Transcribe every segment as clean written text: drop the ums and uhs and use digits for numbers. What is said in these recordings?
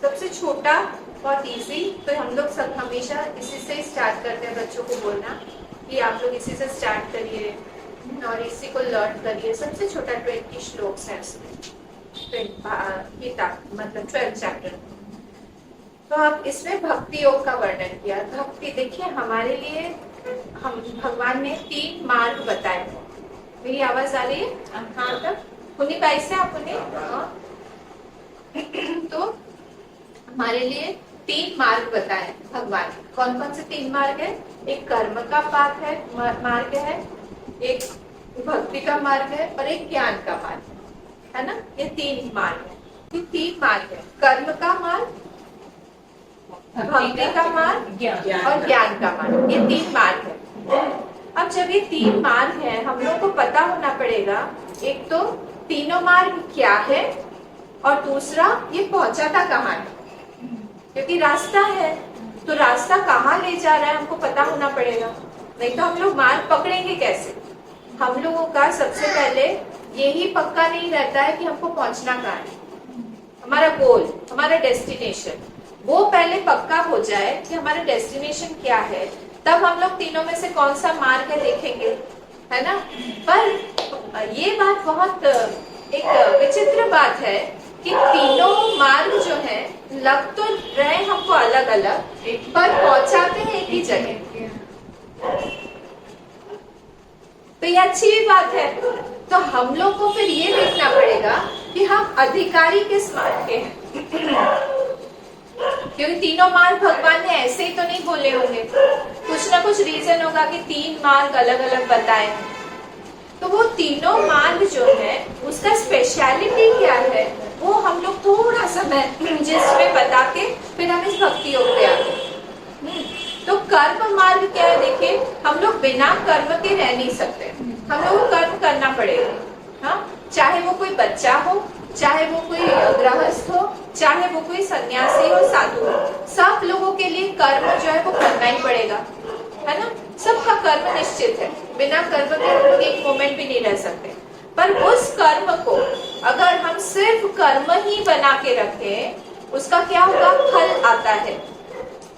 सबसे छोटा बहुत इजी, तो हम लोग सब हमेशा इसी से स्टार्ट करते हैं बच्चों को बोलना कि आप लोग इसी से स्टार्ट करिए और इसी को लर्न करिए। सबसे छोटा 20 श्लोक्स है उसमें, गीता मतलब 12 चैप्टर। तो अब इसमें भक्ति योग का वर्णन किया। भक्ति देखिए, हमारे लिए हम भगवान ने 3 मार्ग बताए। मेरी आवाज आ रही है? हाँ, तब सुनी पाई से आप उन्हें? तो हमारे लिए 3 मार्ग बताए भगवान। कौन कौन से 3 मार्ग है? एक कर्म का मार्ग है, एक भक्ति का मार्ग है और एक ज्ञान का मार्ग है ना। ये 3 मार्ग है। ये 3 मार्ग है, कर्म का मार्ग, भक्ति का मार्ग और ज्ञान का मार्ग। ये 3 मार्ग है। अब जब ये 3 मार्ग है, हम लोग को पता होना पड़ेगा एक तो तीनों मार्ग क्या है और दूसरा ये पहुंचाता कहाँ है। क्योंकि रास्ता है तो रास्ता कहाँ ले जा रहा है हमको पता होना पड़ेगा, नहीं तो हम लोग मार्ग पकड़ेंगे कैसे। हम लोगों का सबसे पहले यही पक्का नहीं रहता है कि हमको पहुंचना कहाँ है, हमारा गोल, हमारा डेस्टिनेशन, वो पहले पक्का हो जाए कि हमारा डेस्टिनेशन क्या है, तब हम लोग तीनों में से कौन सा मार्ग है देखेंगे, है ना। पर ये बात बहुत एक विचित्र बात है कि तीनों मार्ग जो है लग तो रहे हमको अलग अलग, पर पहुंचाते हैं एक ही जगह। तो ये अच्छी भी बात है। तो हम लोग को फिर ये देखना पड़ेगा कि हम अधिकारी किस मार्ग के हैं, क्योंकि तीनों मार्ग भगवान ने ऐसे ही तो नहीं बोले होंगे, कुछ ना कुछ रीजन होगा कि 3 मार्ग अलग अलग बताए। तो वो तीनों मार्ग जो है उसका स्पेशलिटी क्या है, वो हम लोग थोड़ा सा जिसमें बता के फिर हम इस भक्ति योग पे आते। तो कर्म मार्ग क्या है? देखिए, हम लोग बिना कर्म के रह नहीं सकते, हम लोग को कर्म करना पड़ेगा। हाँ, चाहे वो कोई बच्चा हो, चाहे वो कोई गृहस्थ हो, चाहे वो कोई सन्यासी हो, साधु हो, सब लोगों के लिए कर्म जो है वो करना ही पड़ेगा, है ना। सबका कर्म निश्चित है, बिना कर्म के हम लोग एक मोमेंट भी नहीं रह सकते। पर उस कर्म को अगर हम सिर्फ कर्म ही बना के रखें, उसका क्या होगा? फल आता है।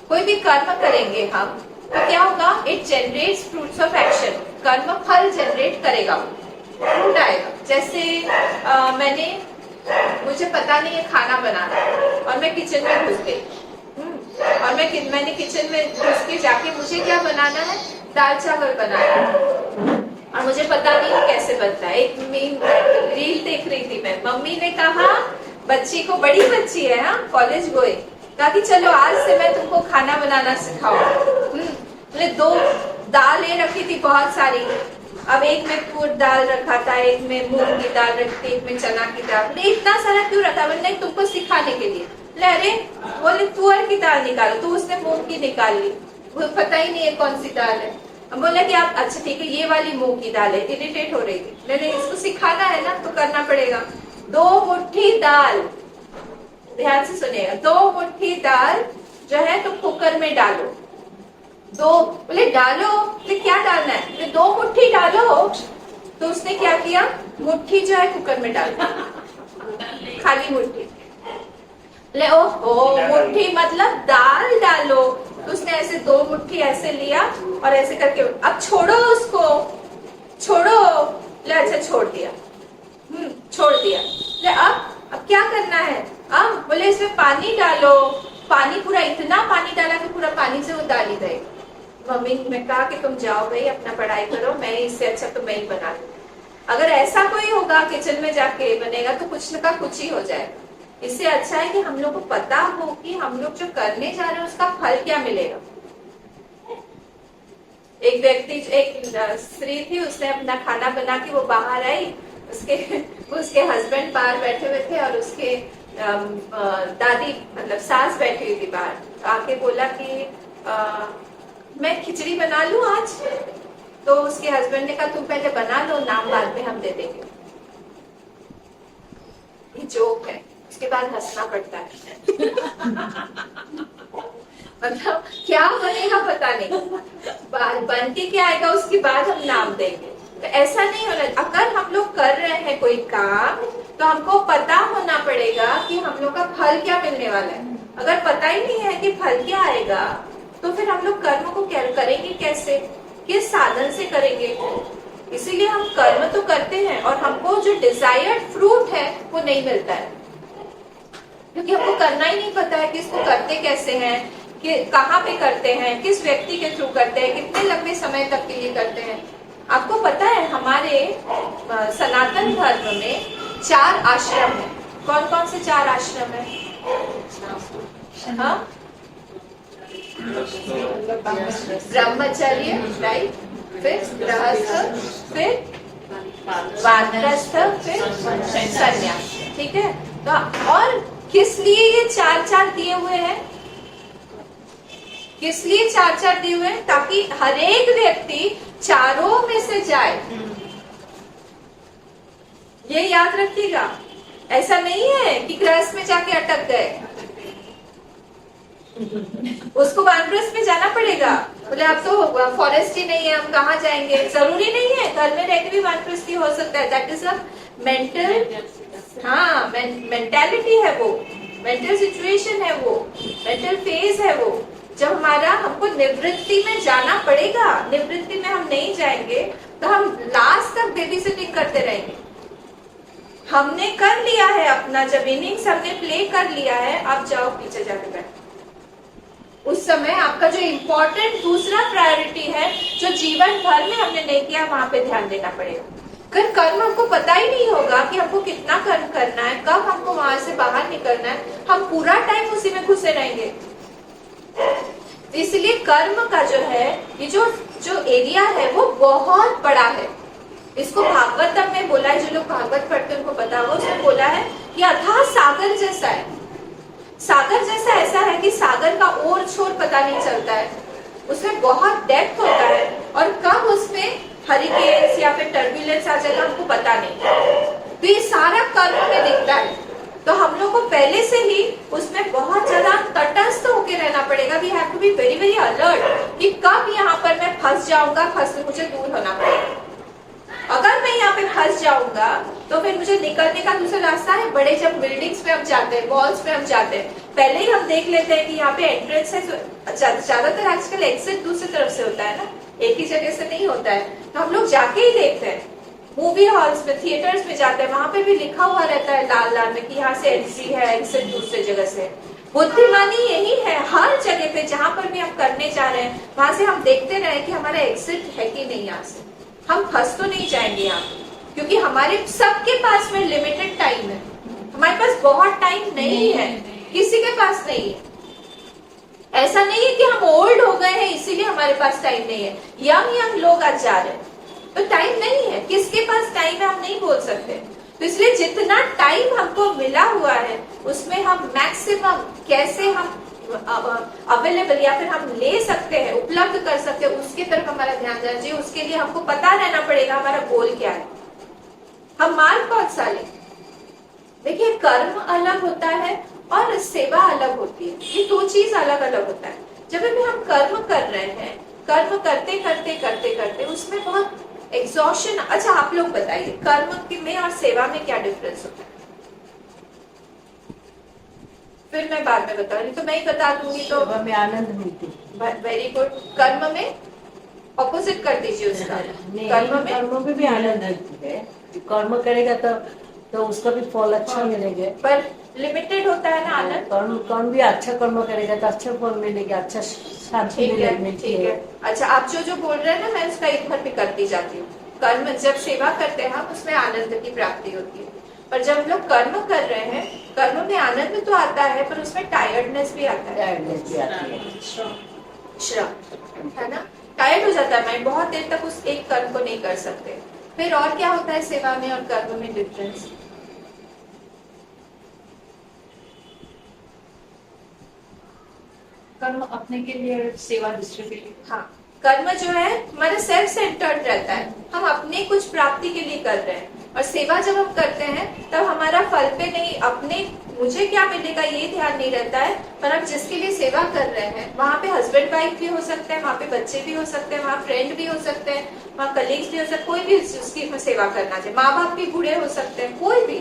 कोई भी कर्म करेंगे हम तो क्या होगा? It generates fruits of action. कर्म फल जनरेट करेगा, फ्रूट आएगा। जैसे मुझे पता नहीं है खाना बनाना और मैं किचन में घुस गई और मैंने किचन में घुस के जाके मुझे क्या बनाना है? दाल चावल बनाना है और मुझे पता नहीं कैसे बनता है। एक रील देख रही थी मैं, मम्मी ने कहा, बच्ची को, बड़ी बच्ची है, हाँ, कॉलेज गोए, कहा कि चलो आज से मैं तुमको खाना बनाना सिखाऊं। मैंने 2 दाल ले रखी थी बहुत सारी, अब एक में तूर दाल रखा था, एक में मूंग की दाल रखी थी, एक में चना की दाल। बोले इतना सारा क्यों रखा? बोले नहीं, तुमको सिखाने के लिए। अरे बोले तुअर की दाल निकालो, तो उसने मूंग की निकाल ली, वो पता ही नहीं है कौन सी दाल है। बोला कि आप अच्छा ठीक है, ये वाली मूंग की दाल है। इरिटेट हो रही थी। नहीं, इसको सिखाना है ना तो करना पड़ेगा। 2 मुट्ठी दाल, ध्यान से सुनिएगा, 2 मुट्ठी दाल जो है तो कुकर में डालो। 2 बोले डालो, तो क्या डालना है? बोले 2 मुट्ठी डालो। तो उसने क्या किया? मुट्ठी जो है कुकर में डाल, खाली मुट्ठी। बोले ओहो, मुट्ठी मतलब दाल डालो। तो उसने ऐसे 2 मुट्ठी ऐसे लिया और ऐसे करके, अब छोड़ो उसको, छोड़ो। ले अच्छा छोड़ दिया, छोड़ दिया। ले अब क्या करना है? अब बोले इसमें पानी डालो। पानी पूरा, इतना पानी डाला कि पूरा पानी से वो दाल ही गई। मम्मी ने कहा कि तुम जाओ भाई, अपना पढ़ाई करो, मैं इससे अच्छा तो मैं ही बना लूं। अगर ऐसा कोई होगा किचन में जाके बनेगा तो कुछ न कुछ ही हो जाएगा। इससे अच्छा है कि हम लोग को पता हो कि हम लोग जो करने जा रहे हैं उसका फल क्या मिलेगा। एक स्त्री थी, उसने अपना खाना बना के वो बाहर आई, उसके हस्बैंड बाहर बैठे हुए थे और उसके दादी मतलब सास बैठी हुई थी बाहर। आके बोला कि मैं खिचड़ी बना लूं आज। तो उसके हस्बैंड ने कहा तुम पहले बना लो, नाम बाद में हम दे देंगे। ये जोक है, उसके बाद हंसना पड़ता है। मतलब क्या बनेगा पता नहीं, बन के क्या आएगा उसके बाद हम नाम देंगे। तो ऐसा नहीं होना। अगर हम लोग कर रहे हैं कोई काम तो हमको पता होना पड़ेगा कि हम लोग का फल क्या मिलने वाला है। अगर पता ही नहीं है कि फल क्या आएगा, तो फिर हम लोग कर्म को करेंगे कैसे, किस साधन से करेंगे? इसीलिए हम कर्म तो करते हैं और हमको जो डिजायर्ड फ्रूट है वो नहीं मिलता है, क्योंकि हमको करना ही नहीं पता है कि इसको करते कैसे हैं, कि कहाँ पे करते हैं, किस व्यक्ति के थ्रू करते हैं, कितने लंबे समय तक के लिए करते हैं। आपको पता है हमारे सनातन धर्म में 4 आश्रम है। कौन कौन से 4 आश्रम है? हाँ, ब्रह्मचर्य, राइट, फिर गृहस्थ, फिर वानप्रस्थ, फिर संन्यास, ठीक है। तो और किस लिए ये 4-4 दिए हुए हैं? किस लिए 4-4 दिए हुए हैं? ताकि हर एक व्यक्ति चारों में से जाए। ये याद रखिएगा। ऐसा नहीं है कि गृहस्थ में जाके अटक गए, उसको वानप्रस्थ में जाना पड़ेगा। बोले अब तो फॉरेस्ट ही नहीं है, हम कहाँ जाएंगे? जरूरी नहीं है, घर में रह के भी वानप्रस्थ हो सकता है। दैट इज अ मेंटल, हाँ, मेंटालिटी है वो, मेंटल सिचुएशन है वो, मेंटल फेज है वो। जब हमको निवृत्ति में जाना पड़ेगा, निवृत्ति में हम नहीं जाएंगे तो हम लास्ट तक बेबी सिटिंग करते रहेंगे। हमने कर लिया है अपना, जब इनिंग्स हमने प्ले कर लिया है, आप जाओ पीछे जाके बैठो। उस समय आपका जो इम्पोर्टेंट दूसरा प्रायोरिटी है, जो जीवन भर में हमने नहीं किया, वहां पे ध्यान देना पड़ेगा। अगर कर्म हमको पता ही नहीं होगा कि हमको कितना कर्म करना है, कब हमको वहां से बाहर निकलना है, हम पूरा टाइम उसी में घुसे रहेंगे। इसलिए कर्म का जो है, ये जो एरिया है वो बहुत बड़ा है। इसको भागवतम में बोला है, जो लोग भागवत पढ़ते हैं उनको पता होगा, उसमें बोला है कि अथाह सागर जैसा है। सागर जैसा ऐसा है कि सागर का ओर छोर पता नहीं चलता है, उसमें बहुत डेप्थ होता है, और कब उसमें हरिकेन्स या फिर टर्बुलेंस आ जाएगा हमको पता नहीं। तो ये सारा कर्म में दिखता है। तो हम लोग को पहले से ही उसमें बहुत ज्यादा तटस्थ होके रहना पड़ेगा। We have to be very very alert कि कब यहाँ पर मैं फंस जाऊंगा, मुझे दूर होना पड़ेगा। अगर मैं यहाँ पे फंस जाऊंगा तो फिर मुझे निकलने का दूसरा रास्ता है। बड़े जब बिल्डिंग्स पे हम जाते हैं, वॉल्स पे हम जाते हैं, पहले ही हम देख लेते हैं कि यहाँ पे एंट्रेंस है। ज्यादातर आजकल एक्सिट दूसरी तरफ से होता है ना, एक ही जगह से नहीं होता है, तो हम लोग जाके ही देखते हैं। मूवी हॉल्स में, थिएटर्स में जाते हैं, वहां पे भी लिखा हुआ रहता है लाल लाल में कि यहाँ से एंट्री है, एक्सिट दूसरी जगह से। बुद्धिमानी यही है, हर जगह पे जहाँ पर भी हम करने जा रहे हैं वहां से हम देखते रहे कि हमारा एक्सिट है कि नहीं, यहाँ से हम फंस तो नहीं जाएंगे यहाँ, क्योंकि हमारे सबके पास में लिमिटेड टाइम है। हमारे पास बहुत टाइम नहीं है, किसी के पास नहीं है। ऐसा नहीं है कि हम ओल्ड हो गए हैं इसीलिए हमारे पास टाइम नहीं है। यंग लोग आज जा रहे हैं तो टाइम नहीं है, किसके पास टाइम है हम नहीं बोल सकते। तो इसलिए जितना टाइम हमको मिला हुआ है उसमें हम मैक्सिमम कैसे हम अवेलेबल या फिर हम ले सकते हैं, उपलब्ध कर सकते हैं, उसके तरफ हमारा ध्यान जाना चाहिए। उसके लिए हमको पता रहना पड़ेगा हमारा गोल क्या है, हम मार्ग कौन सा लें। देखिए, कर्म अलग होता है और सेवा अलग होती है, ये 2 चीज अलग अलग होता है। जब भी हम कर्म कर रहे हैं, कर्म करते करते करते करते उसमें बहुत एग्जॉशन। अच्छा, आप लोग बताइए कर्म में और सेवा में क्या डिफरेंस होता है? फिर मैं बाद में बता रही, तो मैं ही बता दूंगी तो में आनंद मिलती। Very good. कर्म में ऑपोजिट कर दीजिए उसका। कर्म में भी आनंद मिलती है। कर्म करेगा तो उसका भी फल अच्छा मिलेगा, पर लिमिटेड होता है ना आनंद। कर्म भी अच्छा कर्म करेगा तो अच्छा फल मिलेगा, अच्छा शांति मिलती है। अच्छा, आप जो बोल रहे हैं ना, मैं उसका एक बार भी करती जाती हूँ। कर्म जब सेवा करते हैं हम, उसमें आनंद की प्राप्ति होती है, पर जब हम लोग कर्म कर रहे हैं, कर्म में आनंद तो आता है पर उसमें टायर्डनेस भी आता है, श्रम, है ना। टायर्ड हो जाता है माइंड, बहुत देर तक उस एक कर्म को नहीं कर सकते। फिर और क्या होता है सेवा में और कर्म में डिफरेंस? कर्म अपने के लिए, सेवा दूसरे के लिए। हाँ, कर्म जो है हमारा सेल्फ सेंटर्ड रहता है, हम अपने कुछ प्राप्ति के लिए कर रहे हैं। और सेवा जब हम करते हैं तब हमारा फल पे नहीं, अपने मुझे क्या मिलेगा ये ध्यान नहीं रहता है, पर हम जिसके लिए सेवा कर रहे हैं वहाँ पे हस्बैंड वाइफ भी हो सकते हैं, वहाँ पे बच्चे भी हो सकते हैं, वहाँ फ्रेंड भी हो सकते हैं, वहाँ कलीग्स भी हो सकते हैं, कोई भी उसकी सेवा करना चाहिए, माँ बाप भी बूढ़े हो सकते हैं, कोई भी।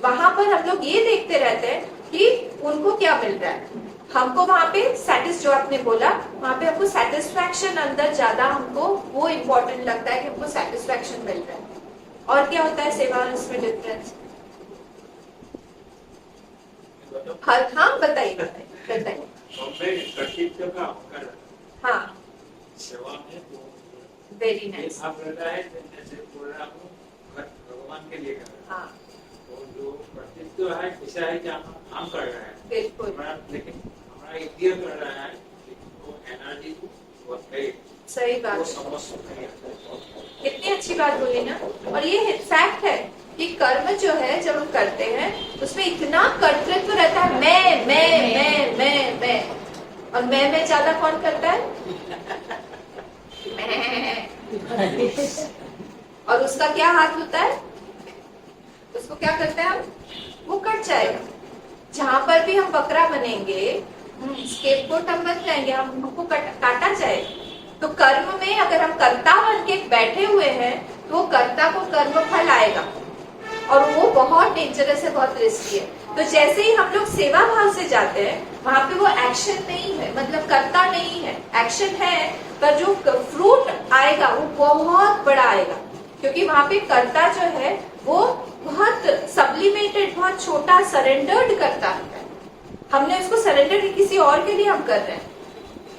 वहां पर हम लोग ये देखते रहते हैं कि उनको क्या मिल रहा है? हमको वहां पे जो आपने बोला, वहां पे हमको सेटिस्फैक्शन अंदर ज्यादा, हमको वो इम्पोर्टेंट लगता है कि हमको सेटिस्फैक्शन मिल रहा है। और क्या होता है सेवा और इसमें डिफरेंस? हाँ बताइए बताइए। हाँ सेवा में तो वेरी नाइस। आप रहता है जैसे बोल रहा हूँ भगवान के लिए कर रहा है। हाँ और जो कर्तृत्व है ऐसा है कि हम कर रहे हैं बिल्कुल लेकिन हमारा इंडिया कर रहा है वो एनर्जी बहुत है सही बात वो है। समझ नहीं आता। कितनी अच्छी बात बोली ना। और ये फैक्ट है कि कर्म जो है जब हम करते हैं उसमें इतना कर्तृत्व रहता है, मैं और मैं ज्यादा कौन करता है? मैं। और उसका क्या हाथ होता है? उसको क्या करते हैं हम? वो कट जाएगा। जहां पर भी हम बकरा बनेंगे, स्केपगोट हम बन जाएंगे, हमको काटा जाएगा। तो कर्म में अगर हम कर्ता बन के बैठे हुए हैं तो वो कर्ता को कर्म फल आएगा और वो बहुत डेंजरस है, बहुत रिस्की है। तो जैसे ही हम लोग सेवा भाव से जाते हैं वहां पे वो एक्शन नहीं है, मतलब कर्ता नहीं है, एक्शन है, पर जो फ्रूट आएगा वो बहुत बड़ा आएगा, क्योंकि वहां पे कर्ता जो है वो बहुत सब्लिमेटेड, बहुत छोटा, सरेंडर्ड करता है। हमने उसको सरेंडर किसी और के लिए हम कर रहे हैं।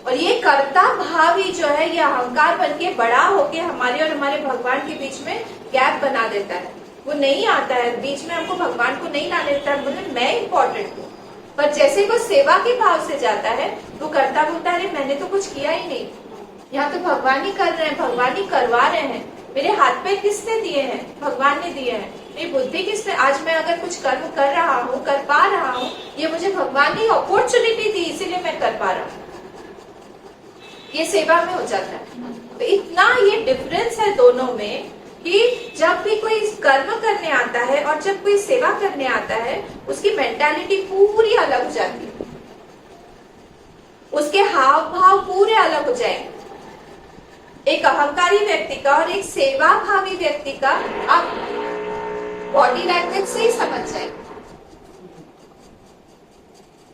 और ये कर्ता भाव ही जो है ये अहंकार बन के बड़ा होके हमारे और हमारे भगवान के बीच में गैप बना देता है। वो नहीं आता है बीच में, हमको भगवान को नहीं लाने देता है, बोले मैं इम्पोर्टेंट हूँ। पर जैसे वो सेवा के भाव से जाता है वो कर्ता बोलता है मैंने तो कुछ किया ही नहीं, यहाँ तो भगवान ही कर रहे हैं, भगवान ही करवा रहे हैं। मेरे हाथ पैर किसने दिए हैं? भगवान ने दिए हैं। मेरी बुद्धि किसने, आज मैं अगर कुछ कर्म कर रहा हूँ, कर पा रहा हूँ, ये मुझे भगवान ने अपॉर्चुनिटी दी, इसीलिए मैं कर पा रहा हूँ। ये सेवा में हो जाता है। तो इतना ये डिफरेंस है दोनों में कि जब भी कोई कर्म करने आता है और जब कोई सेवा करने आता है उसकी मेंटालिटी पूरी अलग हो जाती है, उसके हाव भाव पूरे अलग हो जाएंगे। एक अहंकारी व्यक्ति का और एक सेवा भावी व्यक्ति का आप बॉडी लैंग्वेज से ही समझ जाएंगे।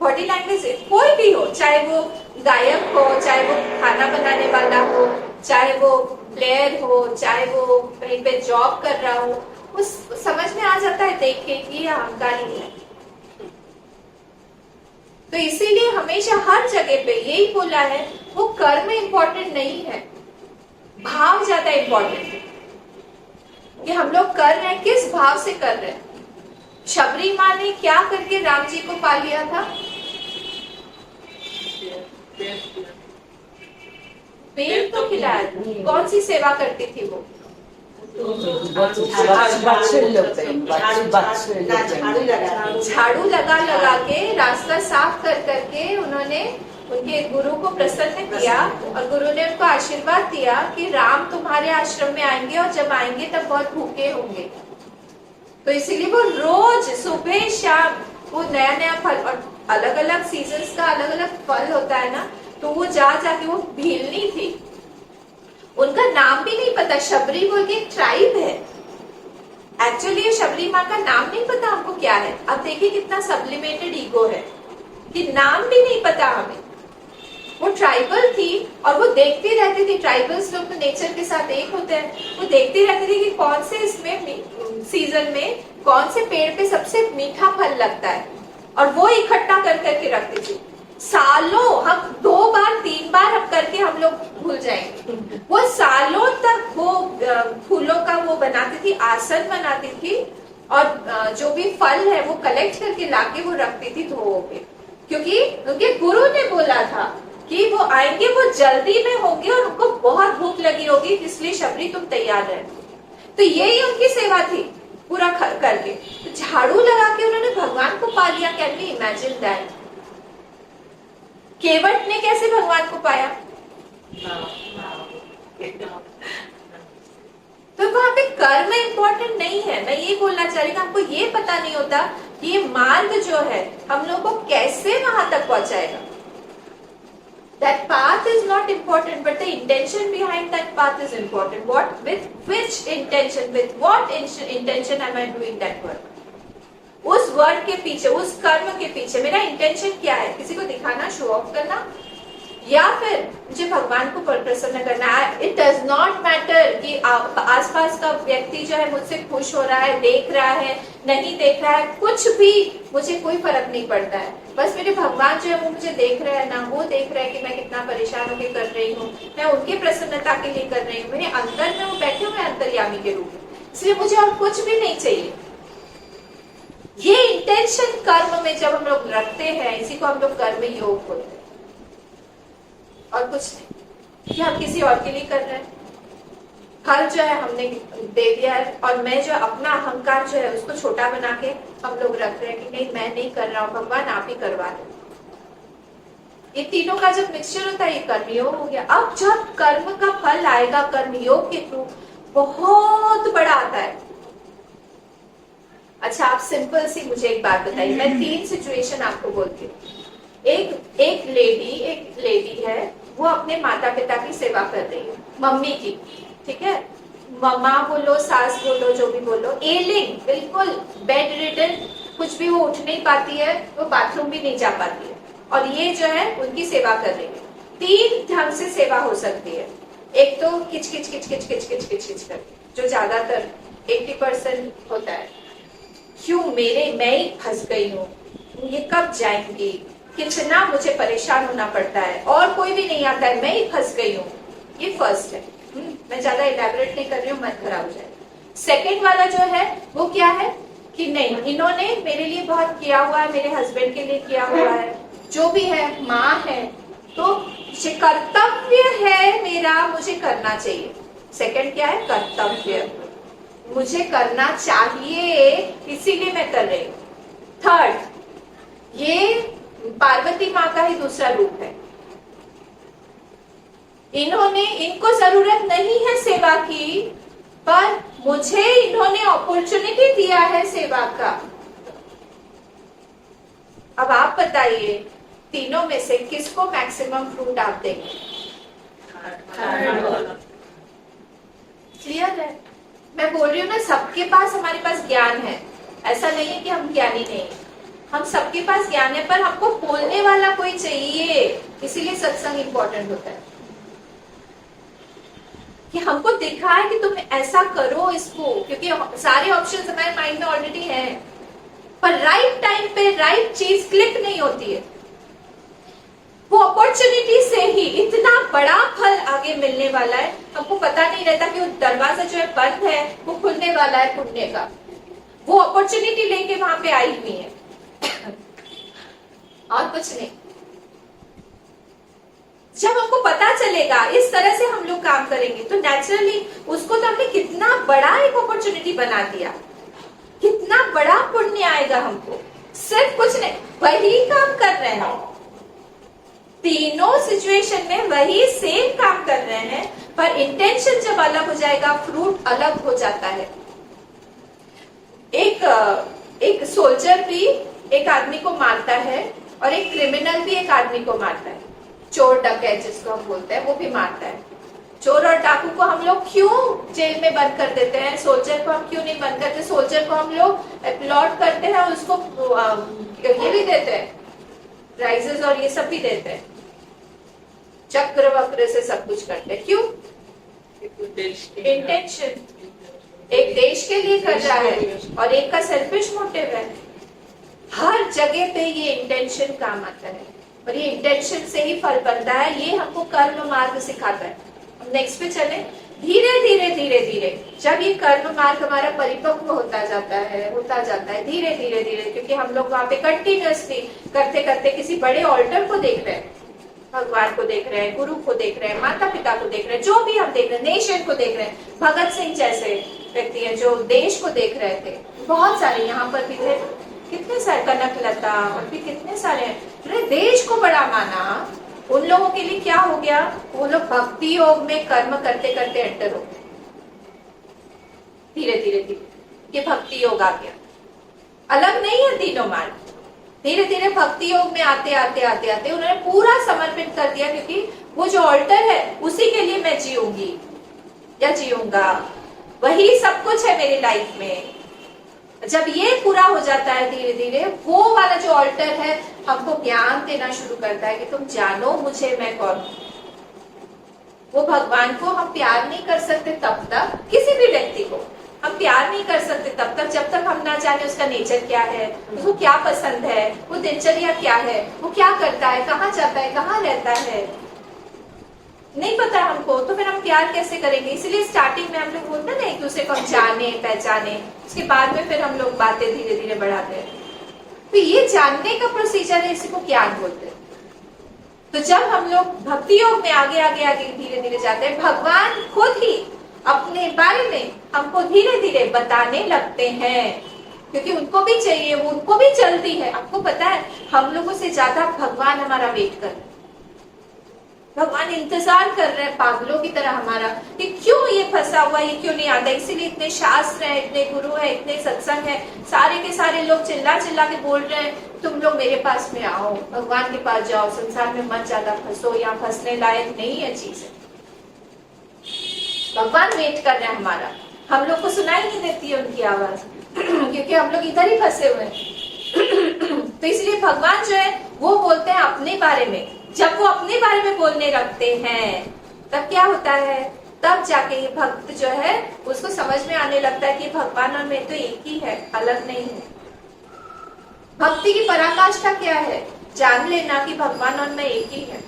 बॉडी लैंग्वेज कोई भी हो, चाहे वो गायक हो, चाहे वो खाना बनाने वाला हो, चाहे वो प्लेयर हो, चाहे वो कहीं पे जॉब कर रहा हो, उस समझ में आ जाता है देख के कि ये अहंकारी है। तो इसीलिए हमेशा हर जगह पे यही बोला है, वो कर्म इम्पोर्टेंट नहीं है, भाव ज्यादा इम्पोर्टेंट है कि हम लोग कर रहे हैं, किस भाव से कर रहे हैं। शबरी माँ ने क्या करके राम जी को पा लिया था? पेड़ तो खिलाया। कौन सी सेवा करती थी वो? झाड़ू लगा लगा के, रास्ता साफ कर करके उन्होंने उनके गुरु को प्रसन्न किया और गुरु ने उनको आशीर्वाद दिया कि राम तुम्हारे आश्रम में आएंगे और जब आएंगे तब बहुत भूखे होंगे। तो इसीलिए वो रोज सुबह शाम वो नया नया फल, और अलग अलग सीजन्स का अलग अलग फल होता है ना, तो वो जाके वो भीलनी थी, उनका नाम भी नहीं पता, शबरी बोल के एक ट्राइब है। एक्चुअली ये शबरी माँ का नाम नहीं पता हमको क्या है। अब देखिए कितना सब्लिमेटेड ईगो है कि नाम भी नहीं पता हमें। वो ट्राइबल थी और वो देखती रहती थी, ट्राइबल्स लोग तो नेचर के साथ एक होते हैं, वो देखती रहती थी कि कौन से इसमें सीजन में कौन से पेड़ पे सबसे मीठा फल लगता है, और वो इकट्ठा कर करके रखती थी। सालों, हम 2 बार 3 बार अब करके हम लोग भूल जाएंगे। वो सालों तक वो फूलों का वो बनाती थी, आसन बनाती थी, और जो भी फल है वो कलेक्ट करके लाके वो रखती थी धो के, क्योंकि उनके गुरु ने बोला था कि वो आएंगे, वो जल्दी में होंगे और उनको बहुत भूख लगी होगी, इसलिए शबरी तुम तैयार रहे। तो यही उनकी सेवा थी पूरा करके। तो झाड़ू लगा के उन्होंने भगवान को पा लिया। Can we imagine that? Kevat ने कैसे भगवान को पाया? तो वहां पे कर्म इम्पोर्टेंट नहीं है। मैं ये बोलना चाह रही हूँ, हमको ये पता नहीं होता कि ये मार्ग जो है हम लोग को कैसे वहां तक पहुंचाएगा। That path is not important, but the intention behind that path is important. With which intention, with what intention am I doing that work? उस वर्ड के पीछे, उस कर्म के पीछे मेरा इंटेंशन क्या है? किसी को दिखाना, शो ऑफ करना, या फिर मुझे भगवान को प्रसन्न करना है? इट डज नॉट मैटर कि आसपास का व्यक्ति जो है मुझसे खुश हो रहा है, देख रहा है, नहीं देख रहा है, कुछ भी मुझे कोई फर्क नहीं पड़ता है। बस मेरे भगवान जो है वो मुझे देख रहे हैं ना, वो देख रहे हैं कि मैं कितना परेशान होकर कर रही हूँ, मैं उनकी प्रसन्नता के लिए कर रही हूँ, मेरे अंदर में वो बैठे हुए अंतर्यामी के रूप में, इसलिए मुझे और कुछ भी नहीं चाहिए। ये इंटेंशन कर्म में जब हम लोग रखते हैं, इसी को हम लोग कर्म योग बोलते हैं, और कुछ नहीं कि हम किसी और के लिए कर रहे हैं। फल जो है हमने दे दिया है, और मैं जो अपना अहंकार जो है उसको छोटा बना के हम लोग रख रहे हैं कि नहीं मैं नहीं कर रहा हूँ, भगवान आप ही करवा दे। ये तीनों का जब मिक्सचर होता है ये कर्मयोग हो गया। अब जब कर्म का फल आएगा कर्मयोग के थ्रू, बहुत बड़ा आता है। अच्छा, आप सिंपल सी मुझे एक बात बताइए, मैं 3 सिचुएशन आपको बोलती हूँ। एक लेडी है, वो अपने माता पिता की सेवा कर रही है, मम्मी की, ठीक है, माँ बोलो, सास बोलो, जो भी बोलो, एलिंग, बिल्कुल बेड रिडन, कुछ भी, वो उठ नहीं पाती है, वो बाथरूम भी नहीं जा पाती है, और ये जो है उनकी सेवा कर रही है। 3 ढंग से सेवा हो सकती है। एक तो किच किच किच किच किच किच किच किच कर, जो ज्यादातर 80% होता है, क्यों मैं ही फंस गई हूँ, ये कब जाएंगी, कितना मुझे परेशान होना पड़ता है, और कोई भी नहीं आता है, मैं ही फंस गई हूँ। ये फर्स्ट है, मैं ज्यादा इलैबोरेट नहीं कर रही हूँ, मन खराब हो जाए। सेकेंड वाला जो है वो क्या है कि नहीं, इन्होंने मेरे लिए बहुत किया हुआ है, मेरे हस्बैंड के लिए किया हुआ है, जो भी है, माँ है, तो कर्तव्य है मेरा, मुझे करना चाहिए। सेकंड क्या है? कर्तव्य, मुझे करना चाहिए, इसीलिए मैं कर रही हूँ। थर्ड, ये पार्वती माँ का ही दूसरा रूप है। इनको जरूरत नहीं है सेवा की, पर मुझे इन्होंने अपॉर्चुनिटी दिया है सेवा का। अब आप बताइए, तीनों में से किसको मैक्सिमम फ्रूट आप देंगे? क्लियर है? मैं बोल रही हूँ ना, सबके पास, हमारे पास ज्ञान है, ऐसा नहीं है कि हम ज्ञानी नहीं, हम सबके पास ज्ञान है, पर हमको बोलने वाला कोई चाहिए, इसीलिए सत्संग इंपॉर्टेंट होता है कि हमको दिखाए कि तुम ऐसा करो इसको, क्योंकि सारे ऑप्शंस हमारे माइंड में ऑलरेडी हैं, पर राइट टाइम पे राइट चीज क्लिक नहीं होती है। वो अपॉर्चुनिटी से ही इतना बड़ा फल आगे मिलने वाला है, हमको पता नहीं रहता कि वो दरवाजा जो है बंद है, वो खुलने वाला है पुण्य का। वो अपॉर्चुनिटी लेके वहां पे आई हुई है, और कुछ नहीं। जब हमको पता चलेगा, इस तरह से हम लोग काम करेंगे, तो नेचुरली उसको तो हमने कितना बड़ा एक अपॉर्चुनिटी बना दिया, कितना बड़ा पुण्य आएगा हमको। सिर्फ कुछ नहीं, वही काम कर रहे हैं, तीनों सिचुएशन में वही सेम काम कर रहे हैं, पर इंटेंशन जब अलग हो जाएगा, फ्रूट अलग हो जाता है। एक सोल्जर भी एक आदमी को मारता है, और एक क्रिमिनल भी एक आदमी को मारता है, चोर डकैत जिसको हम बोलते हैं, वो भी मारता है। चोर और डाकू को हम लोग क्यों जेल में बंद कर देते हैं, सोल्जर को हम क्यों नहीं बंद करते? सोल्जर को हम लोग अपलॉड करते हैं, उसको ये भी देते हैं, प्राइजेस और ये सब भी देते हैं, चक्र वक्र से सब कुछ करते हैं। क्यों? इंटेंशन, एक देश के लिए कर रहा है, और एक का सेल्फिश मोटिव है। हर जगह पे ये इंटेंशन काम आता है, और ये इंटेंशन से ही फल बनता है। ये हमको कर्म मार्ग सिखाता है। हम नेक्स्ट पे चले। धीरे धीरे धीरे धीरे जब ये कर्म मार्ग हमारा परिपक्व होता जाता है धीरे धीरे धीरे, क्योंकि हम लोग वहाँ पे कंटिन्यूअसली करते करते किसी बड़े ऑल्टर को देख रहे हैं, भगवान को देख रहे हैं, गुरु को देख रहे हैं, माता पिता को देख रहे हैं, जो भी हम देख रहे हैं, नेशन को देख रहे हैं। भगत सिंह जैसे व्यक्ति हैं जो देश को देख रहे थे, बहुत सारे यहाँ पर भी थे, कितने सारे, कनक लता और भी कितने सारे हैं, देश को बड़ा माना। उन लोगों के लिए क्या हो गया? वो लोग भक्ति योग में कर्म करते करते एंटर हो गए, धीरे धीरे धीरे ये भक्ति योग आ गया। अलग नहीं है तीनों मार्ग, धीरे धीरे भक्ति योग में आते आते आते आते उन्होंने पूरा समर्पित कर दिया, क्योंकि वो जो ऑल्टर है उसी के लिए मैं जीऊंगी या जीऊंगा, वही सब कुछ है मेरी लाइफ में। जब ये पूरा हो जाता है धीरे धीरे, वो वाला जो ऑल्टर है हमको ज्ञान देना शुरू करता है कि तुम जानो मुझे, मैं कौन हूं। वो भगवान को हम प्यार नहीं कर सकते तब तक, किसी भी व्यक्ति को हम प्यार नहीं कर सकते तब तक जब तक हम ना जाने उसका नेचर क्या है, उसको क्या पसंद है, वो दिनचर्या क्या है, वो क्या करता है, कहाँ जाता है, कहाँ रहता है, नहीं पता हमको, तो फिर हम प्यार कैसे करेंगे। इसलिए स्टार्टिंग में हम लोग बोलते हैं ना कि उसे हम जाने पहचाने, उसके बाद में फिर हम लोग बातें धीरे धीरे बढ़ाते हैं। तो ये जानने का प्रोसीजर है, इसी को ज्ञान बोलते हैं। तो जब हम लोग भक्ति योग में आगे आगे आगे धीरे धीरे जाते हैं, भगवान खुद ही अपने बारे में हमको धीरे धीरे बताने लगते हैं, क्योंकि उनको भी चाहिए, वो उनको भी जल्दी है। आपको पता है हम लोगों से ज्यादा भगवान हमारा वेट कर रहे हैं, भगवान इंतजार कर रहे हैं पागलों की तरह हमारा कि क्यों ये फंसा हुआ, ये क्यों नहीं आता। इसीलिए इतने शास्त्र हैं, इतने गुरु हैं, इतने सत्संग है, सारे के सारे लोग चिल्ला चिल्ला के बोल रहे हैं तुम लोग मेरे पास में आओ, भगवान के पास जाओ, संसार में मत ज्यादा फंसो, यहाँ फंसने लायक नहीं है चीजें। भगवान वेट कर रहे हैं हमारा, हम लोग को सुनाई नहीं देती है उनकी आवाज क्योंकि हम लोग इधर ही फंसे हुए हैं। तो इसलिए भगवान जो है वो बोलते हैं अपने बारे में। जब वो अपने बारे में बोलने लगते हैं तब क्या होता है, तब जाके ये भक्त जो है उसको समझ में आने लगता है कि भगवान और मैं तो एक ही है, अलग नहीं है। भक्ति की पराकाष्ठा क्या है, जान लेना कि भगवान और मैं एक ही है।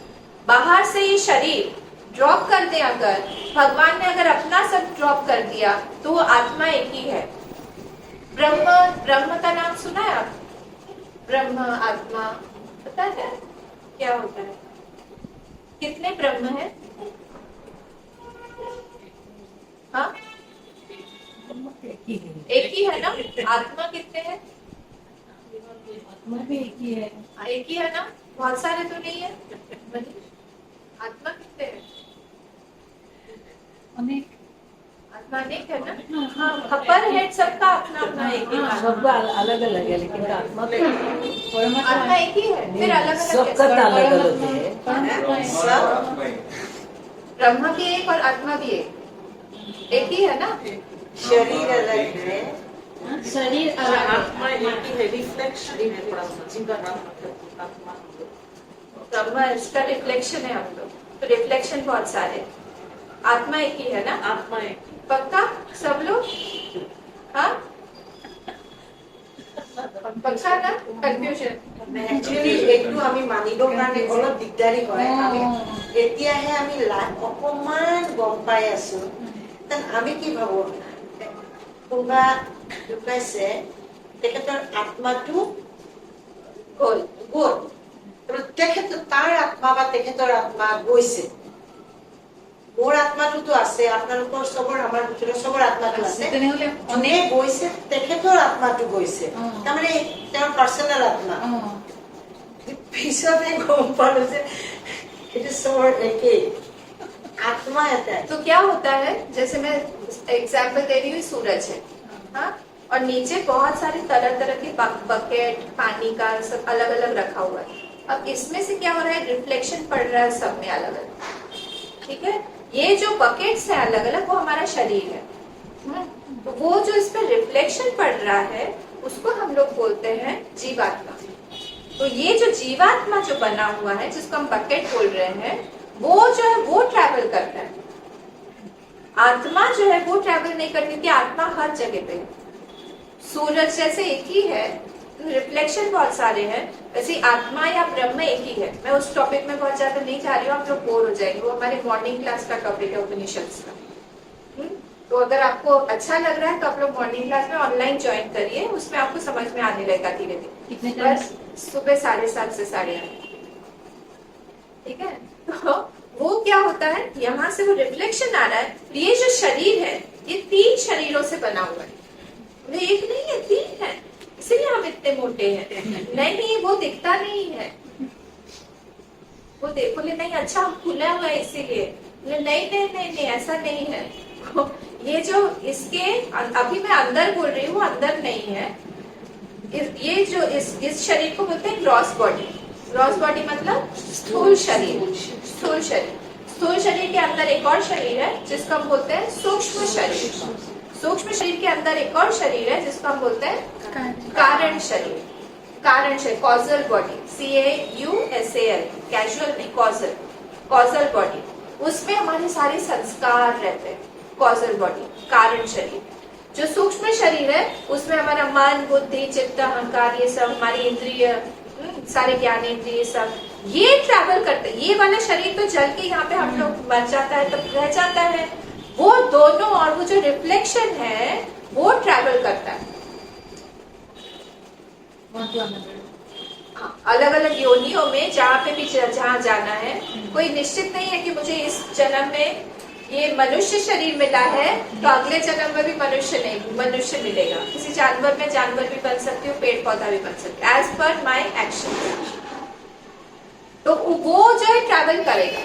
बाहर से ये शरीर ड्रॉप कर दे, अगर भगवान ने अगर अपना सब ड्रॉप कर दिया तो वो आत्मा एक ही है। ब्रह्म का नाम सुना है आप? ब्रह्म आत्मा पता है क्या होता है? कितने ब्रह्म है? हाँ एक ही है ना। आत्मा कितने हैं? आत्मा भी एक ही है। एक ही है ना, बहुत सारे तो नहीं है। आत्मा कितने हैं? अनेक। आत्मा अनेक है ना। हाँ, अपर हेड सबका अपना अपना एक ही है। सबका अलग अलग है, लेकिन आत्मा तो आत्मा एक ही है, फिर अलग अलग सबका अलग अलग है। ब्रह्म भी एक और आत्मा भी एक ही है ना। शरीर अलग है, शरीर आत्मा एक ही है, रिफ्लेक्शन है थोड़ा सा, जिनका नाम मतलब आत्मा। ब्रह्म इसका रिफ्लेक्शन है हम लोग, तो रिफ्लेक्शन बहुत सारे। आत्मा एक ही है ना। आत्मा एक पक्का सब लोग? हाँ पक्का ना, কনফিউশন। একচুয়ালি একটু আমি মানিবৰ কাৰণে অলপ দিগদাৰি হয়। আমি এতিয়াহে আমি অকমান গম পাই আছো। আমি কি ভাবো, কোনোবা ঢুকাইছে, তেখেতৰ আত্মাটো গোল গ'ল, তাৰ আত্মা বা তেখেতৰ আত্মা গৈছে। মোৰ আত্মাটোতো আছে, আপোনালোকৰ চবৰ, আমাৰ ভিতৰত চবৰ আত্মাটো আছে। তেনেহলে যোনে গৈছে তেখেতৰ আত্মাটো গৈছে, তাৰমানে তেওঁৰ পাৰ্চনেল আত্মা। পিছতে গম পালো যে সেইটো চবৰ একেই, आत्मा आता है। तो क्या होता है, जैसे मैं एग्जाम्पल दे रही हूँ, सूरज है हाँ, और नीचे बहुत सारे तरह तरह के बकेट पानी का सब अलग अलग रखा हुआ है। अब इसमें से क्या हो रहा है, रिफ्लेक्शन पड़ रहा है सब में अलग अलग। ठीक है, ये जो बकेट्स है अलग अलग, वो हमारा शरीर है। तो वो जो इस पर रिफ्लेक्शन पड़ रहा है उसको हम लोग बोलते हैं जीवात्मा। तो ये जो जीवात्मा जो बना हुआ है, जिसको हम बकेट बोल रहे हैं, वो जो है वो ट्रैवल करता है। आत्मा जो है वो ट्रैवल नहीं करती, क्योंकि आत्मा हर जगह पे है। सूरज जैसे एक ही है, रिफ्लेक्शन बहुत सारे हैं, वैसे आत्मा या ब्रह्म एक ही है। मैं उस टॉपिक में बहुत ज्यादा नहीं जा रही हूँ, आप लोग बोर हो जाएंगे, वो हमारे मॉर्निंग क्लास का टॉपिक है उपनिषद का। तो अगर आपको अच्छा लग रहा है तो आप लोग मॉर्निंग क्लास में ऑनलाइन ज्वाइन करिए, उसमें आपको समझ में आने लगेगा धीरे धीरे। कितने बस सुबह 7:30 से 8:30। ठीक है, तो वो क्या होता है, यहाँ से वो रिफ्लेक्शन आ रहा है। ये जो शरीर है ये 3 शरीरों से बना हुआ है, एक नहीं है 3 है, इसलिए हम इतने मोटे हैं। नहीं, वो दिखता नहीं है, वो देखो ले नहीं, अच्छा हम खुला हुआ है इसीलिए। नहीं नहीं नहीं नहीं, ऐसा नहीं है। ये जो इसके अभी मैं अंदर बोल रही हूँ, अंदर नहीं है। ये जो इस शरीर को बोलते हैं ग्रॉस बॉडी। ग्रॉस बॉडी मतलब स्थूल शरीर। स्थूल शरीर के अंदर एक और शरीर है जिसको हम बोलते हैं सूक्ष्म शरीर। सूक्ष्म शरीर के अंदर एक और शरीर है जिसको हम बोलते हैं कारण शरीर। कारण शरीर, कॉजल बॉडी, CAUSAL, कैजुअल नहीं, कॉजल बॉडी। उसमें हमारे सारे संस्कार रहते हैं। कॉजल बॉडी, कारण शरीर। जो सूक्ष्म शरीर है उसमें हमारा मन, बुद्धि, चित्त, अहंकार, ये सब हमारी इंद्रिय, सारे ज्ञानेंद्रिय सब ये ट्रैवल करते हैं। ये वाला शरीर तो जल के यहाँ पे हम लोग मर जाता है तब रह जाता है। वो दोनों और वो जो रिफ्लेक्शन है वो ट्रैवल करता है अलग अलग योनियों में, जहाँ पे भी जहाँ जाना है। कोई निश्चित नहीं है कि मुझे इस जन्म में ये मनुष्य शरीर मिला है तो अगले जन्म में भी मनुष्य मिलेगा। किसी जानवर में जानवर भी बन सकती हूँ, पेड़ पौधा भी बन सकती हूँ, एज पर माई एक्शन। तो वो जो है ट्रैवल करेगा।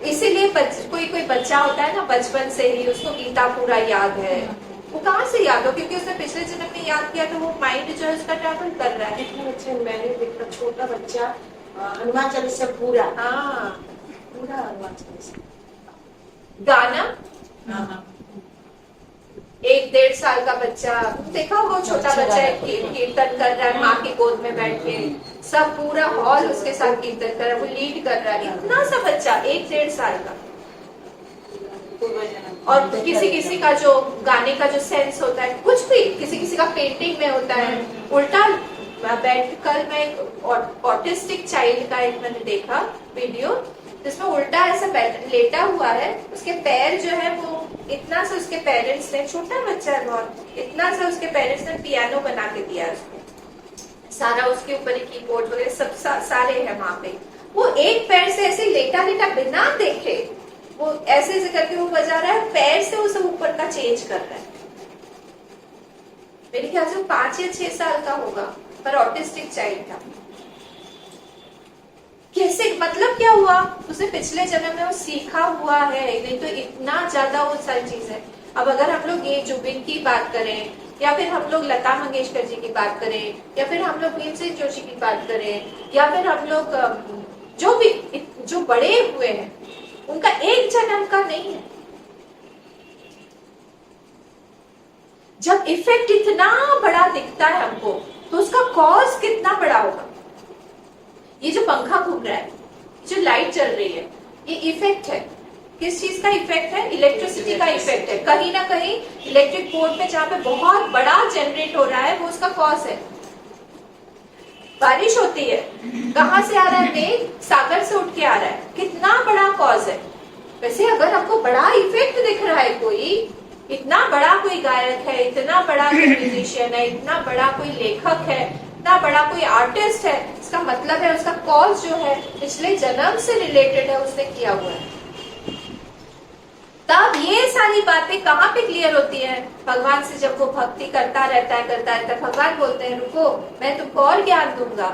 इसीलिए कोई बच्चा होता है ना, बचपन से ही उसको गीता पूरा याद है। वो कहाँ से याद हो? क्योंकि उसने पिछले जन्म में याद किया, तो वो माइंड जो है उसका ट्रैवल कर रहा है। इतने बच्चे मैंने देखा, छोटा बच्चा हनुमान चालीसा पूरा, हाँ, पूरा हनुमान चालीसा गाना 1-1.5 साल का बच्चा, देखा वो छोटा बच्चा कीर्तन कर रहा है माँ की गोद में बैठ के, सब पूरा हॉल उसके साथ कीर्तन कर रहा है, वो लीड कर रहा है। इतना सा बच्चा 1-1.5 साल का। और किसी का जो गाने का जो सेंस होता है, कुछ भी किसी का पेंटिंग में होता है। उल्टा कल मैं एक ऑटिस्टिक चाइल्ड का एक मैंने देखा वीडियो, जिसमें उल्टा ऐसा लेटा हुआ है, उसके पैर जो है वो इतना सा उसके पेरेंट्स ने, छोटा बच्चा है बहुत, इतना सा उसके पेरेंट्स ने पियानो बना के दिया उसको, सारा उसके ऊपर ही कीबोर्ड वगैरह सब सारे हैं वहां पे। वो एक पैर से ऐसे लेटा बिना देखे वो ऐसे करके वो बजा रहा है, पैर से उसे ऊपर का चेंज कर रहा है। मेरे ख्याल से 5 या 6 साल का होगा, पर ऑटिस्टिक चाइल्ड था। कैसे, मतलब क्या हुआ? उसे पिछले जन्म में वो सीखा हुआ है, नहीं तो इतना ज्यादा वो सारी चीज है। अब अगर हम लोग ये जुबिन की बात करें, या फिर हम लोग लता मंगेशकर जी की बात करें, या फिर हम लोग भीमसेन जोशी की बात करें, या फिर हम लोग जो बड़े हुए हैं, उनका एक जन्म का नहीं है। जब इफेक्ट इतना बड़ा दिखता है हमको, तो उसका कॉज कितना बड़ा होगा। ये जो पंखा घूम रहा है, जो लाइट चल रही है, ये इफेक्ट है। किस चीज का इफेक्ट है? इलेक्ट्रिसिटी का इफेक्ट है। कहीं ना कहीं इलेक्ट्रिक बोर्ड में जहाँ पे बहुत बड़ा जनरेट हो रहा है, वो उसका कॉज है। बारिश होती है, कहाँ से आ रहा है? मेघ सागर से उठ के आ रहा है, कितना बड़ा कॉज है। वैसे अगर आपको बड़ा इफेक्ट दिख रहा है, कोई इतना बड़ा कोई गायक है, इतना बड़ा कोई म्यूजिशियन है, इतना बड़ा कोई लेखक है, इतना बड़ा कोई आर्टिस्ट है, इसका मतलब है उसका कॉज जो है पिछले जन्म से रिलेटेड है, उसने किया हुआ है। तब ये सारी बातें कहाँ पे क्लियर होती है? भगवान से जब वो भक्ति करता रहता है, भगवान बोलते हैं रुको, मैं तुमको और ज्ञान दूंगा।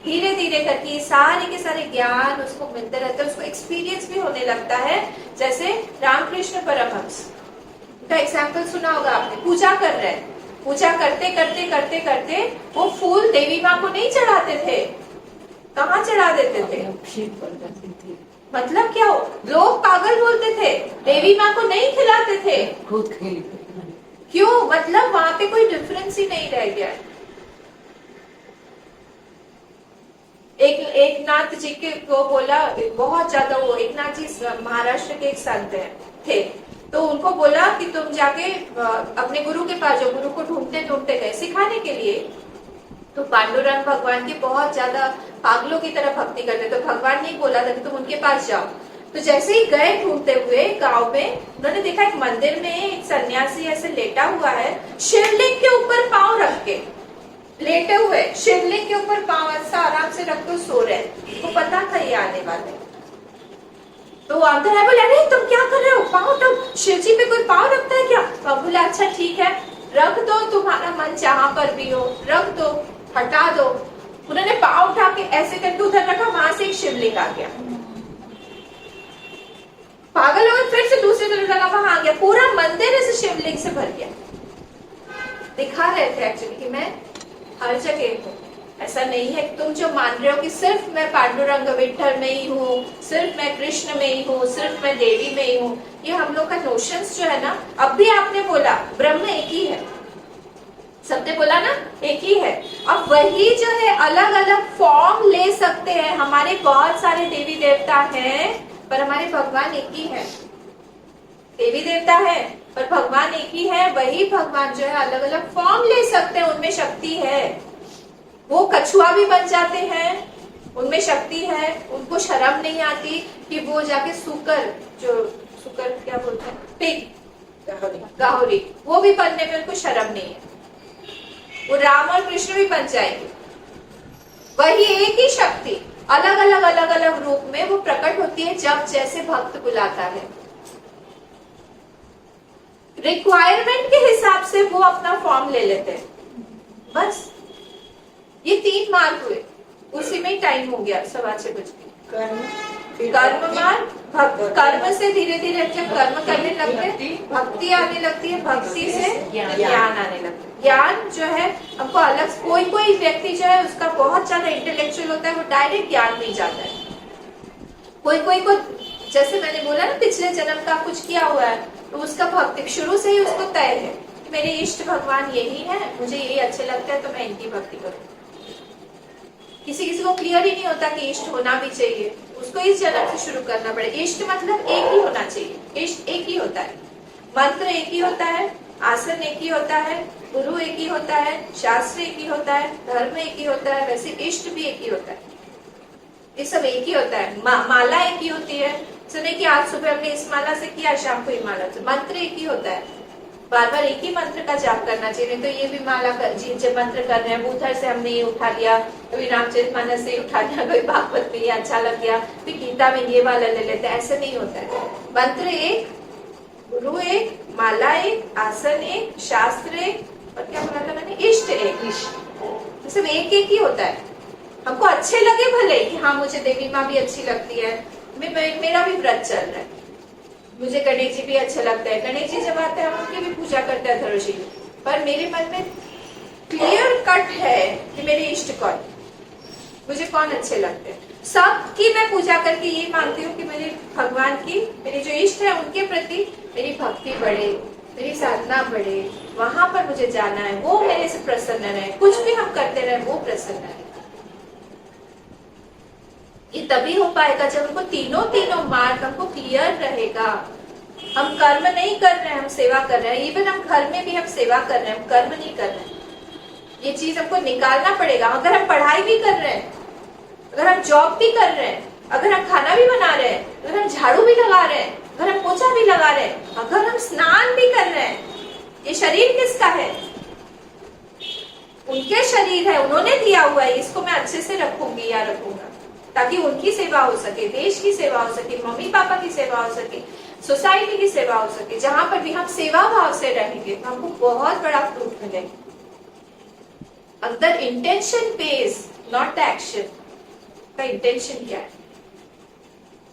धीरे धीरे करके ये सारे के सारे ज्ञान उसको मिलते रहते हैं, उसको एक्सपीरियंस भी होने लगता है। जैसे रामकृष्ण परमहंस का एग्जाम्पल सुना होगा आपने, पूजा कर रहे हैं, पूजा करते करते करते करते वो फूल देवी माँ को नहीं चढ़ाते थे, कहाँ चढ़ा देते थे? मतलब क्या हो, लोग पागल बोलते थे, देवी माँ को नहीं खिलाते थे, खुद खेल। क्यों? मतलब वहां पे कोई डिफरेंस ही नहीं रह गया। एक नाथ जी के को बोला, बहुत ज्यादा वो एक नाथ जी महाराष्ट्र के एक संत थे, तो उनको बोला कि तुम जाके अपने गुरु के पास जाओ। गुरु को ढूंढते ढूंढते गए सिखाने के लिए, तो पांडुरंग भगवान की बहुत ज्यादा पागलों की तरह भक्ति करते, तो भगवान ने बोला था कि तुम उनके पास जाओ। तो जैसे ही गए ढूंढते हुए गांव में, उन्होंने देखा एक मंदिर में एक सन्यासी ऐसे लेटा हुआ है, शिवलिंग के ऊपर पांव रख के लेटे हुए, शिवलिंग के ऊपर पांव ऐसा आराम से रख के सो रहे। वो पता था ये आने वाले, तो वो अंदर है, बोले अरे तुम क्या कर रहे हो, पांव तो शिव जी पे कोई पांव रखता है क्या? तो बोला अच्छा ठीक है, रख दो, तुम्हारा मन जहां पर भी हो रख दो, हटा दो। उन्होंने पांव उठा के ऐसे करके उधर रखा, वहां से एक शिवलिंग आ गया। पागल हो गए, फिर से दूसरी तरफ लगा, वहां आ गया, पूरा मंदिर ऐसे शिवलिंग से भर गया। दिखा रहे थे एक्चुअली कि मैं हर जगह हूँ, ऐसा नहीं है कि तुम जो मान रहे हो कि सिर्फ मैं पांडुरंग विठल में ही हूँ, सिर्फ मैं कृष्ण में ही हूँ, सिर्फ मैं देवी में ही हूँ। ये हम लोग का नोशंस जो है ना, अब भी आपने बोला ब्रह्म एक ही है, सबने बोला ना एक ही है। अब वही जो है अलग अलग फॉर्म ले सकते हैं। हमारे बहुत सारे देवी देवता हैं, पर हमारे भगवान एक ही है। देवी देवता है पर भगवान एक ही है। वही भगवान जो है अलग अलग फॉर्म ले सकते हैं, उनमें शक्ति है। वो कछुआ भी बन जाते हैं, उनमें शक्ति है। उनको शर्म नहीं आती कि वो जाके सुकर क्या बोलते हैं, पिग, गाहोरी, वो भी बनने में उनको शर्म नहीं है। वो राम और कृष्ण भी बन जाएंगे। वही एक ही शक्ति अलग अलग रूप में वो प्रकट होती है जब जैसे भक्त बुलाता है। रिक्वायरमेंट के हिसाब से वो अपना फॉर्म ले लेते हैं। बस ये 3 मार्ग हुए, उसी में ही टाइम हो गया 6:15। कर्म मार्ग, कर्म से धीरे धीरे जब कर्म करने लगते हैं भक्ति आने लगती है, भक्ति से ज्ञान आने लगता है। ज्ञान जो है हमको अलग, कोई व्यक्ति जो है उसका बहुत ज्यादा इंटेलेक्चुअल होता है, वो डायरेक्ट ज्ञान में जाता है। कोई को जैसे मैंने बोला ना पिछले जन्म का कुछ किया हुआ है, तो उसका भक्ति शुरू से ही उसको तय है कि मेरे इष्ट भगवान यही है, मुझे यही अच्छे लगते हैं, तो मैं इनकी भक्ति करूँ। किसी को क्लियर ही नहीं होता कि इष्ट होना भी चाहिए, उसको इस जन्म से शुरू करना पड़ेगा। इष्ट मतलब एक ही होना चाहिए, इष्ट एक ही होता है, मंत्र एक ही होता है, आसन एक ही होता है, गुरु एक ही होता है, शास्त्र एक ही होता है, धर्म एक ही होता है, वैसे इष्ट भी एक ही होता है। ये सब एक ही होता है। माला एक ही होती है, सुने कि आज सुबह हमने इस माला से किया, शाम को ये माला से। मंत्र एक ही होता है, बार बार एक ही मंत्र का जाप करना चाहिए। तो ये भी माला जब मंत्र कर रहे हैं, बूथर से हमने ये उठा लिया, कभी रामचरितमानस से उठा लिया, कभी भागवत में ये अच्छा लग गया, फिर गीता में ये वाला ले लेते हैं। ऐसे नहीं होता है। मंत्र एक, गुरु एक, माला एक, आसन एक, शास्त्र एक, और क्या बोला था मैंने, इष्ट एक। इष्ट सब एक ही होता है। हमको अच्छे लगे भले कि हाँ मुझे देवी माँ भी अच्छी लगती है, मेरा भी व्रत चल रहा है, मुझे गणेश जी भी अच्छे लगते हैं, गणेश जी जब आते हैं हम उनकी भी पूजा करते हैं, धनुषी, पर मेरे मन में क्लियर कट है कि मेरे इष्ट कौन, मुझे कौन अच्छे लगते हैं। सबकी मैं पूजा करके ये मानती हूँ कि मेरे भगवान की, मेरे जो इष्ट है उनके प्रति मेरी भक्ति बढ़े, मेरी साधना बढ़े, वहां पर मुझे जाना है, वो मेरे से प्रसन्न रहे। कुछ भी हम करते रहे वो प्रसन्न रहे। ये तभी हो पाएगा जब हमको तीनों मार्ग हमको क्लियर रहेगा। हम कर्म नहीं कर रहे हैं, हम सेवा कर रहे हैं। इवन हम घर में भी हम सेवा कर रहे हैं, हम कर्म नहीं कर रहे हैं। ये चीज हमको निकालना पड़ेगा। अगर हम पढ़ाई भी कर रहे हैं, अगर हम जॉब भी कर रहे हैं, अगर हम खाना भी बना रहे हैं, अगर हम झाड़ू भी लगा रहे हैं, अगर हम पोछा भी लगा रहे हैं, अगर हम स्नान भी कर रहे हैं, ये शरीर किसका है? उनके शरीर है, उन्होंने दिया हुआ है। इसको मैं अच्छे से रखूंगी या रखूंगा ताकि उनकी सेवा हो सके, देश की सेवा हो सके, मम्मी पापा की सेवा हो सके, सोसाइटी की सेवा हो सके। जहां पर भी हम सेवा भाव से रहेंगे तो हमको बहुत बड़ा फ्रूट मिलेगा। अंदर intention page, not the action. का इंटेंशन क्या है?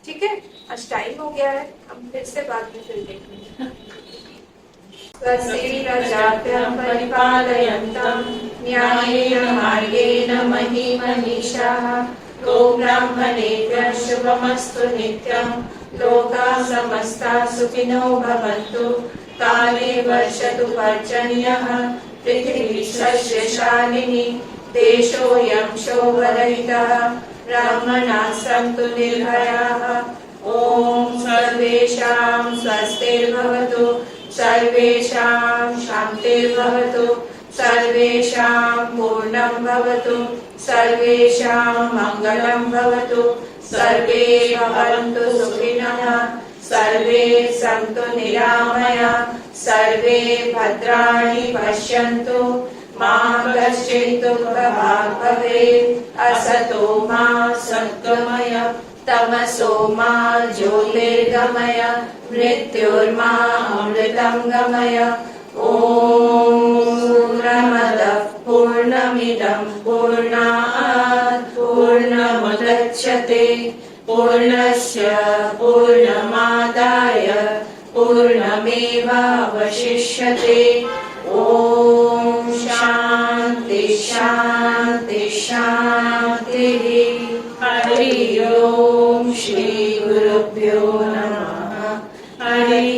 ठीक है, आज टाइम हो गया है, हम फिर से बाद में फिर देखेंगे। स्वस्तिरजाभ्यं परिपालयन्तं न्यायेन मार्गेण महीं मनीषाः। गोब्राह्मणेभ्यः शुभमस्तु नित्यं। लोकाः समस्ताः सुखिनो भवन्तु। काले वर्षतु पर्जन्यः। पृथिवी सस्यशालिनी। देशोऽयं शोभरहितः। ब्राह्मणाः सन्तु निर्भयाः। ॐ सर्वेषां स्वस्तिर्भवतु। सर्वेषां शान्तिर्भवतु। सर्वेषां पूर्णं भवतु। सर्वेषां मङ्गलं भवतु। सर्वे भवन्तु सुखिनः। सर्वे सन्तु निरामया। सर्वे भद्राणि पश्यन्तु। मा कश्चित् दुःखभाग् भवेत्। असतो मा सद्गमय। तमसो मा ज्योतिर्गमय। मृत्युर्मा अमृतं गमय। ॐ पूर्णमदः पूर्णमिदं पूर्णात् पूर्णमुदच्यते। पूर्णस्य पूर्णमादाय पूर्णमेवावशिष्यते। ॐ शान्ति शान्ति शान्तिः हरि ओम श्री गुरुभ्यो नमः हरि